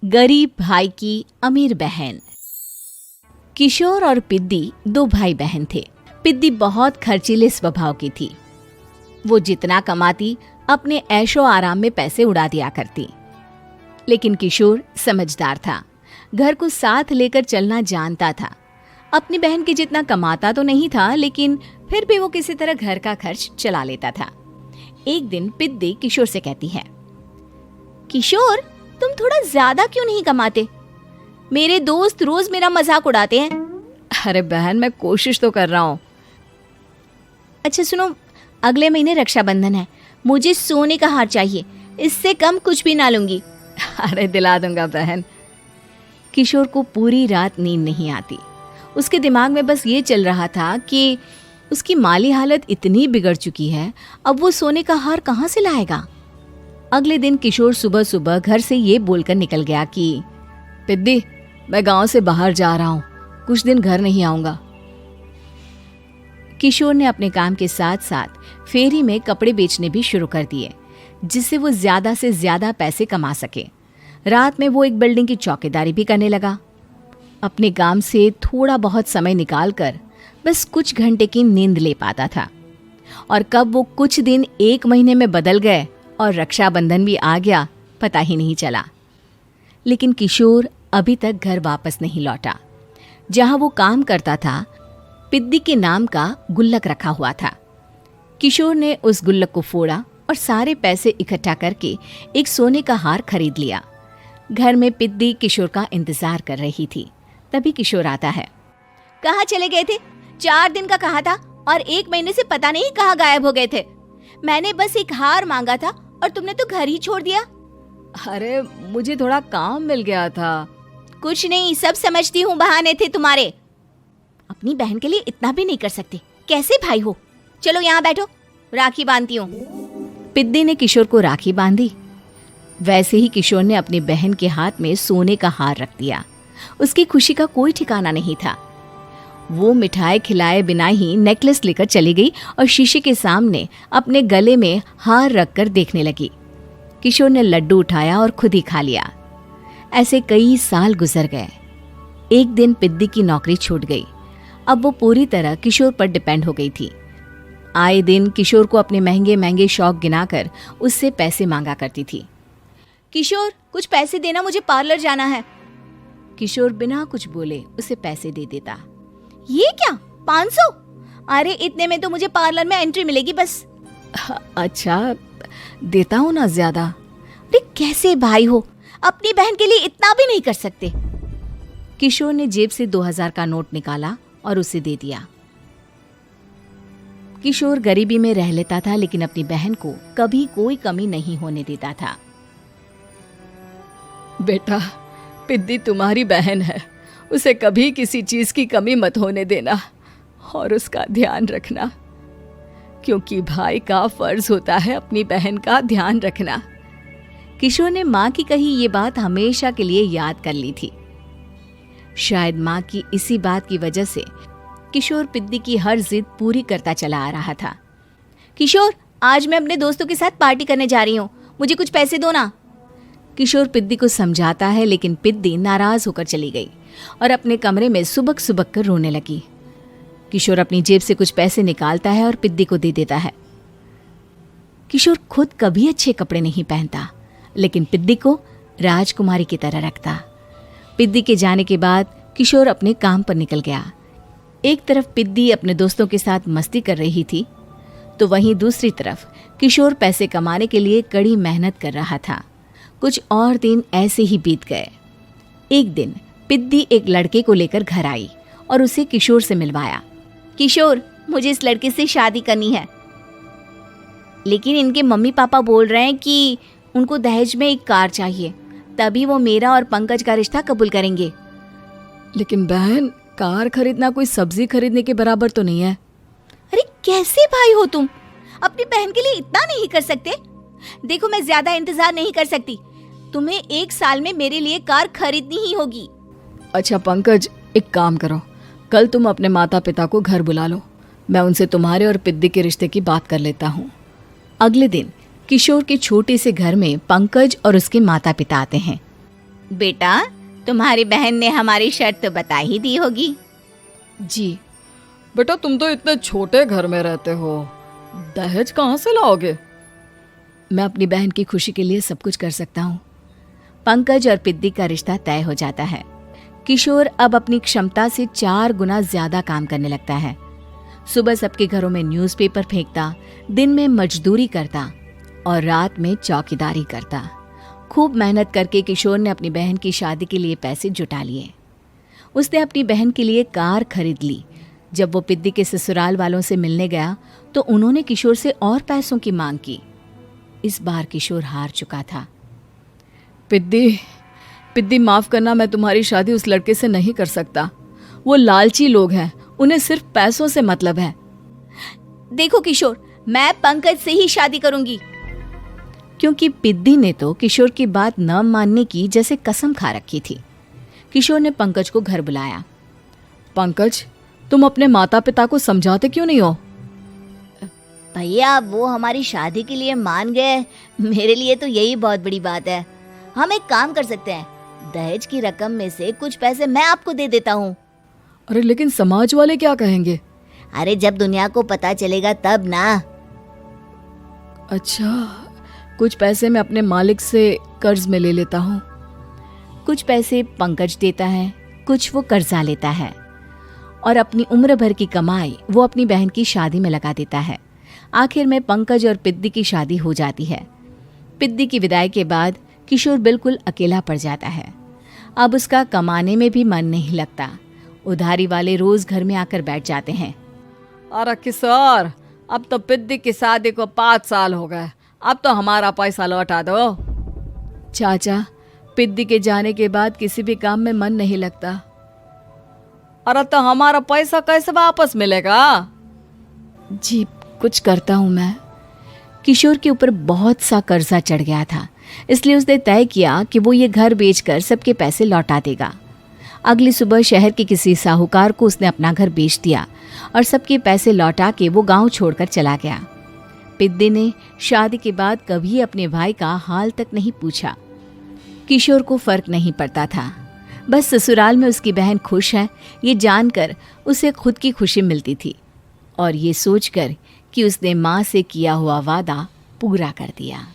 गरीब भाई की अमीर बहन। किशोर और पिद्दी दो भाई बहन थे। पिद्दी बहुत खर्चीले स्वभाव की थी। वो जितना कमाती अपने ऐशो आराम में पैसे उड़ा दिया करती। लेकिन किशोर समझदार था, घर को साथ लेकर चलना जानता था। अपनी बहन के जितना कमाता तो नहीं था, लेकिन फिर भी वो किसी तरह घर का खर्च चला लेता था। एक दिन पिद्दी किशोर से कहती है, किशोर, तुम थोड़ा ज्यादा क्यों नहीं कमाते? मेरे दोस्त रोज मेरा मजाक उड़ाते हैं। अरे बहन, मैं कोशिश तो कर रहा हूँ। अच्छा सुनो, अगले महीने रक्षाबंधन है, मुझे सोने का हार चाहिए, इससे कम कुछ भी ना लूंगी। अरे दिला दूंगा बहन। किशोर को पूरी रात नींद नहीं आती। उसके दिमाग में बस ये चल रहा था कि उसकी माली हालत इतनी बिगड़ चुकी है, अब वो सोने का हार कहाँ से लाएगा। अगले दिन किशोर सुबह सुबह घर से ये बोलकर निकल गया कि पिद्दी, मैं गांव से बाहर जा रहा हूँ, कुछ दिन घर नहीं आऊंगा। किशोर ने अपने काम के साथ साथ फेरी में कपड़े बेचने भी शुरू कर दिए, जिससे वो ज्यादा से ज्यादा पैसे कमा सके। रात में वो एक बिल्डिंग की चौकीदारी भी करने लगा। अपने काम से थोड़ा बहुत समय निकालकर बस कुछ घंटे की नींद ले पाता था। और कब वो कुछ दिन एक महीने में बदल गए और रक्षाबंधन भी आ गया, पता ही नहीं चला। लेकिन किशोर अभी तक घर वापस नहीं लौटा। जहां वो काम करता था, पिद्दी के नाम का गुल्लक रखा हुआ था। किशोर ने उस गुल्लक को फोड़ा और सारे पैसे इकट्ठा करके एक सोने का हार खरीद लिया। घर में पिद्दी किशोर का इंतजार कर रही थी। तभी किशोर आता है। कहाँ चले गए थे? 4 दिन का कहा था और 1 महीने से पता नहीं कहाँ गायब हो गए थे। मैंने बस एक हार मांगा था और तुमने तो घर ही छोड़ दिया। अरे मुझे थोड़ा काम मिल गया था। कुछ नहीं, सब समझती हूँ, बहाने थे तुम्हारे। अपनी बहन के लिए इतना भी नहीं कर सकते, कैसे भाई हो? चलो यहाँ बैठो, राखी बांधती हूँ। पिद्दी ने किशोर को राखी बांधी। वैसे ही किशोर ने अपनी बहन के हाथ में सोने का हार रख दिया। उसकी खुशी का कोई ठिकाना नहीं था। वो मिठाई खिलाए बिना ही नेकलेस लेकर चली गई और शीशे के सामने अपने गले में हार रखकर देखने लगी। किशोर ने लड्डू उठाया और खुद ही खा लिया। ऐसे कई साल गुजर गए। एक दिन पिद्दी की नौकरी छूट गई। अब वो पूरी तरह किशोर पर डिपेंड हो गई थी। आए दिन किशोर को अपने महंगे महंगे शौक गिनाकर उससे पैसे मांगा करती थी। किशोर, कुछ पैसे देना, मुझे पार्लर जाना है। किशोर बिना कुछ बोले उसे पैसे दे देता। ये क्या, 500? अरे इतने में तो मुझे पार्लर में एंट्री मिलेगी बस। अच्छा, देता हूँ ना ज्यादा। अरे कैसे भाई हो, अपनी बहन के लिए इतना भी नहीं कर सकते। किशोर ने जेब से 2000 का नोट निकाला और उसे दे दिया। किशोर गरीबी में रह लेता था, लेकिन अपनी बहन को कभी कोई कमी नहीं होने देता था। बेटा, पिद्दी तुम्हारी बहन है, उसे कभी किसी चीज की कमी मत होने देना और उसका ध्यान रखना, क्योंकि भाई का फर्ज होता है अपनी बहन का ध्यान रखना। किशोर ने माँ की कही ये बात हमेशा के लिए याद कर ली थी। शायद माँ की इसी बात की वजह से किशोर पिद्दी की हर जिद पूरी करता चला आ रहा था। किशोर, आज मैं अपने दोस्तों के साथ पार्टी करने जा रही हूँ, मुझे कुछ पैसे दो ना। किशोर पिद्दी को समझाता है, लेकिन पिद्दी नाराज होकर चली गई और अपने कमरे में सुबक सुबक कर रोने लगी। किशोर अपनी जेब से कुछ पैसे निकालता है और पिद्दी को दे देता है। किशोर खुद कभी अच्छे कपड़े नहीं पहनता, लेकिन पिद्दी को राजकुमारी की तरह रखता। पिद्दी के जाने के बाद किशोर अपने काम पर निकल गया। एक तरफ पिद्दी अपने दोस्तों के साथ मस्ती कर रही थी, तो वहीं दूसरी तरफ किशोर पैसे कमाने के लिए कड़ी मेहनत कर रहा था। कुछ और दिन ऐसे ही बीत गए। एक दिन पिद्दी एक लड़के को लेकर घर आई और उसे किशोर से मिलवाया। किशोर, मुझे इस लड़के से शादी करनी है, लेकिन इनके मम्मी पापा बोल रहे हैं कि उनको दहेज में एक कार चाहिए, तभी वो मेरा और पंकज का रिश्ता कबूल करेंगे। लेकिन बहन, कार खरीदना कोई सब्जी खरीदने के बराबर तो नहीं है। अरे कैसे भाई हो तुम, अपनी बहन के लिए इतना नहीं कर सकते? देखो, मैं ज्यादा इंतजार नहीं कर सकती, तुम्हें 1 साल में मेरे लिए कार खरीदनी ही होगी। अच्छा पंकज, एक काम करो, कल तुम अपने माता पिता को घर बुला लो, मैं उनसे तुम्हारे और पिद्दी के रिश्ते की बात कर लेता हूँ। अगले दिन किशोर के छोटे से घर में पंकज और उसके माता पिता आते हैं। बेटा, तुम्हारी बहन ने हमारी शर्त तो बता ही दी होगी। जी। बेटा, तुम तो इतने छोटे घर में रहते हो, दहेज कहाँ से लाओगे? मैं अपनी बहन की खुशी के लिए सब कुछ कर सकता हूँ। पंकज और पिद्दी का रिश्ता तय हो जाता है। किशोर अब अपनी क्षमता से 4 गुना ज्यादा काम करने लगता है। सुबह सबके घरों में न्यूज़पेपर फेंकता, दिन में मजदूरी करता और रात में चौकीदारी करता। खूब मेहनत करके किशोर ने अपनी बहन की शादी के लिए पैसे जुटा लिए। उसने अपनी बहन के लिए कार खरीद ली। जब वो पिद्दी के ससुराल वालों से मिलने गया तो उन्होंने किशोर से और पैसों की मांग की। इस बार किशोर हार चुका था। पिद्दी माफ करना, मैं तुम्हारी शादी उस लड़के से नहीं कर सकता। वो लालची लोग हैं, उन्हें सिर्फ पैसों से मतलब है। देखो किशोर, मैं पंकज से ही शादी करूंगी। क्योंकि पिद्दी ने तो किशोर की बात न मानने की जैसे कसम खा रखी थी। किशोर ने पंकज को घर बुलाया। पंकज, तुम अपने माता पिता को समझाते क्यों नहीं हो? भैया, वो हमारी शादी के लिए मान गए, मेरे लिए तो यही बहुत बड़ी बात है। हम एक काम कर सकते हैं, दहेज की रकम में से कुछ पैसे मैं आपको दे देता हूँ। अरे लेकिन समाज वाले क्या कहेंगे? अरे जब दुनिया को पता चलेगा तब ना। अच्छा, कुछ पैसे मैं अपने मालिक से कर्ज में ले लेता हूँ। कुछ पैसे पंकज देता है, कुछ वो कर्जा लेता है और अपनी उम्र भर की कमाई वो अपनी बहन की शादी में लगा देता है। आखिर में पंकज और पिद्दी की शादी हो जाती है। पिद्दी की विदाई के बाद किशोर बिल्कुल अकेला पड़ जाता है। अब उसका कमाने में भी मन नहीं लगता। उधारी वाले रोज घर में आकर बैठ जाते हैं। अरे किशोर, अब तो पिद्दी की शादी को 5 साल हो गए, अब तो हमारा पैसा लौटा दो। चाचा, पिद्दी के जाने के बाद किसी भी काम में मन नहीं लगता। अरे तो हमारा पैसा कैसे वापस मिलेगा? जी, कुछ करता हूँ मैं। किशोर के ऊपर बहुत सा कर्जा चढ़ गया था, इसलिए उसने तय किया कि वो ये घर बेचकर सबके पैसे लौटा देगा। अगली सुबह शहर के किसी साहूकार को उसने अपना घर बेच दिया और सबके पैसे लौटा के वो गांव छोड़कर चला गया। पिद्दी ने शादी के बाद कभी अपने भाई का हाल तक नहीं पूछा। किशोर को फर्क नहीं पड़ता था, बस ससुराल में उसकी बहन खुश है ये जानकर उसे खुद की खुशी मिलती थी और ये सोचकर कि उसने माँ से किया हुआ वादा पूरा कर दिया।